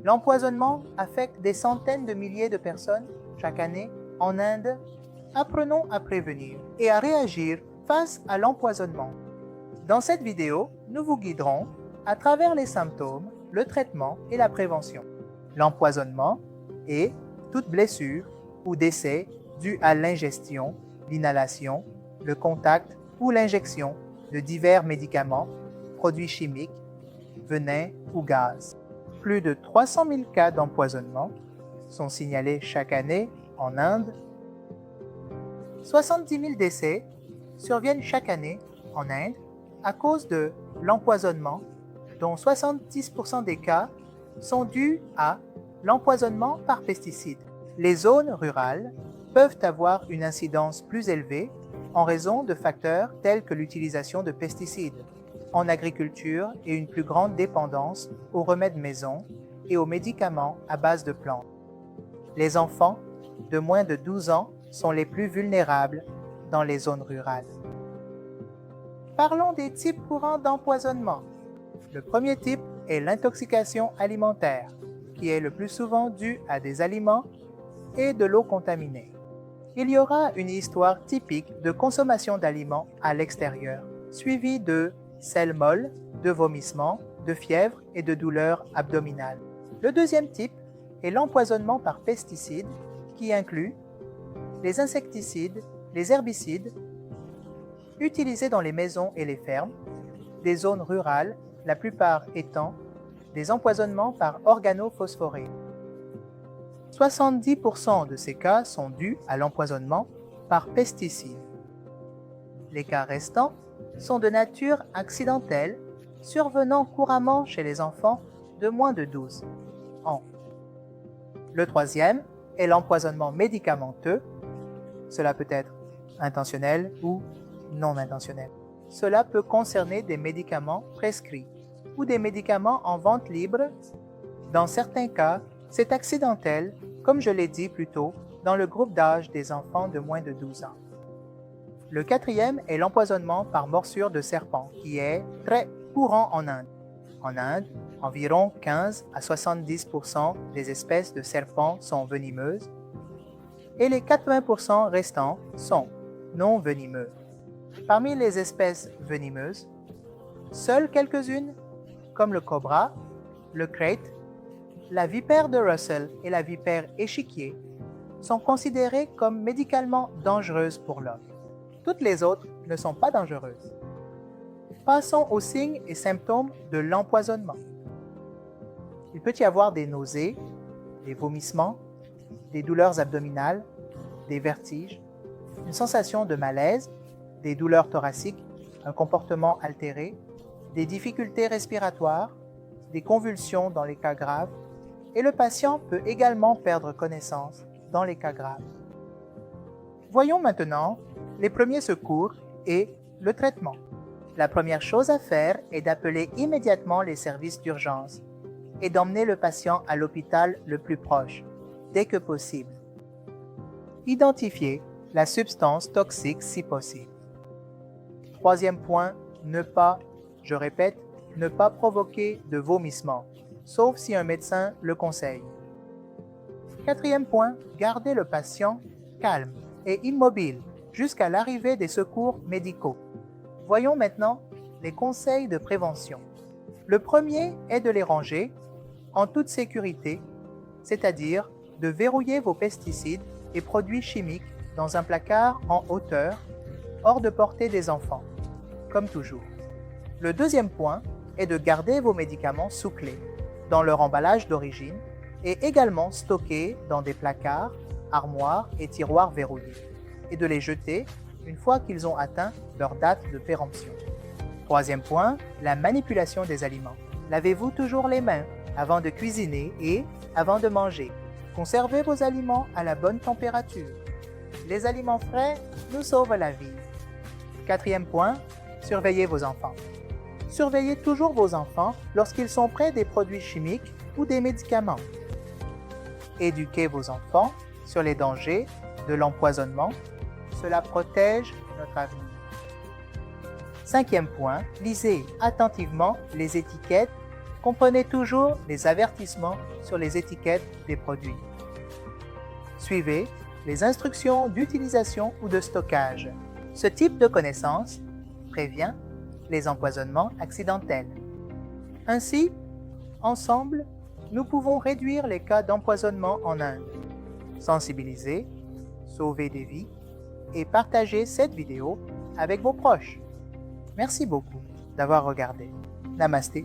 L'empoisonnement affecte des centaines de milliers de personnes chaque année en Inde. Apprenons à prévenir et à réagir face à l'empoisonnement. Dans cette vidéo, nous vous guiderons à travers les symptômes, le traitement et la prévention. L'empoisonnement est toute blessure ou décès dû à l'ingestion, l'inhalation, le contact ou l'injection de divers médicaments, produits chimiques, venins ou gaz. Plus de 300 000 cas d'empoisonnement sont signalés chaque année en Inde. 70 000 décès surviennent chaque année en Inde à cause de l'empoisonnement, dont 70% des cas sont dus à l'empoisonnement par pesticides. Les zones rurales peuvent avoir une incidence plus élevée en raison de facteurs tels que l'utilisation de pesticides en agriculture et une plus grande dépendance aux remèdes maison et aux médicaments à base de plantes. Les enfants de moins de 12 ans sont les plus vulnérables dans les zones rurales. Parlons des types courants d'empoisonnement. Le premier type est l'intoxication alimentaire, qui est le plus souvent due à des aliments et de l'eau contaminée. Il y aura une histoire typique de consommation d'aliments à l'extérieur, suivie de selles molles, de vomissements, de fièvre et de douleurs abdominales. Le deuxième type est l'empoisonnement par pesticides, qui inclut les insecticides, les herbicides, utilisés dans les maisons et les fermes, des zones rurales, la plupart étant des empoisonnements par organophosphorés. 70% de ces cas sont dus à l'empoisonnement par pesticides. Les cas restants sont de nature accidentelle, survenant couramment chez les enfants de moins de 12 ans. Le troisième est l'empoisonnement médicamenteux. Cela peut être intentionnel ou non intentionnel. Cela peut concerner des médicaments prescrits ou des médicaments en vente libre. Dans certains cas, c'est accidentel, comme je l'ai dit plus tôt, dans le groupe d'âge des enfants de moins de 12 ans. Le quatrième est l'empoisonnement par morsure de serpent, qui est très courant en Inde. En Inde, environ 15 à 70% des espèces de serpents sont venimeuses et les 80% restants sont non venimeux. Parmi les espèces venimeuses, seules quelques-unes, comme le cobra, le krait, la vipère de Russell et la vipère échiquier, sont considérées comme médicalement dangereuses pour l'homme. Toutes les autres ne sont pas dangereuses. Passons aux signes et symptômes de l'empoisonnement. Il peut y avoir des nausées, des vomissements, des douleurs abdominales, des vertiges, une sensation de malaise, des douleurs thoraciques, un comportement altéré, des difficultés respiratoires, des convulsions dans les cas graves, et le patient peut également perdre connaissance dans les cas graves. Voyons maintenant les premiers secours et le traitement. La première chose à faire est d'appeler immédiatement les services d'urgence et d'emmener le patient à l'hôpital le plus proche, dès que possible. Identifier la substance toxique si possible. Troisième point, je répète, ne pas provoquer de vomissements, sauf si un médecin le conseille. Quatrième point, garder le patient calme et immobile jusqu'à l'arrivée des secours médicaux. Voyons maintenant les conseils de prévention. Le premier est de les ranger en toute sécurité, c'est-à-dire de verrouiller vos pesticides et produits chimiques dans un placard en hauteur, hors de portée des enfants, comme toujours. Le deuxième point est de garder vos médicaments sous clé, dans leur emballage d'origine, et également stockés dans des placards, armoires et tiroirs verrouillés, et de les jeter une fois qu'ils ont atteint leur date de péremption. Troisième point, la manipulation des aliments. Lavez-vous toujours les mains avant de cuisiner et avant de manger. Conservez vos aliments à la bonne température. Les aliments frais nous sauvent la vie. Quatrième point, surveillez vos enfants. Surveillez toujours vos enfants lorsqu'ils sont près des produits chimiques ou des médicaments. Éduquez vos enfants sur les dangers de l'empoisonnement. Cela protège notre avenir. Cinquième point, lisez attentivement les étiquettes Comprenez toujours les avertissements sur les étiquettes des produits. Suivez les instructions d'utilisation ou de stockage. Ce type de connaissance prévient les empoisonnements accidentels. Ainsi, ensemble, nous pouvons réduire les cas d'empoisonnement en Inde. Sensibiliser, sauver des vies et partager cette vidéo avec vos proches. Merci beaucoup d'avoir regardé. Namasté.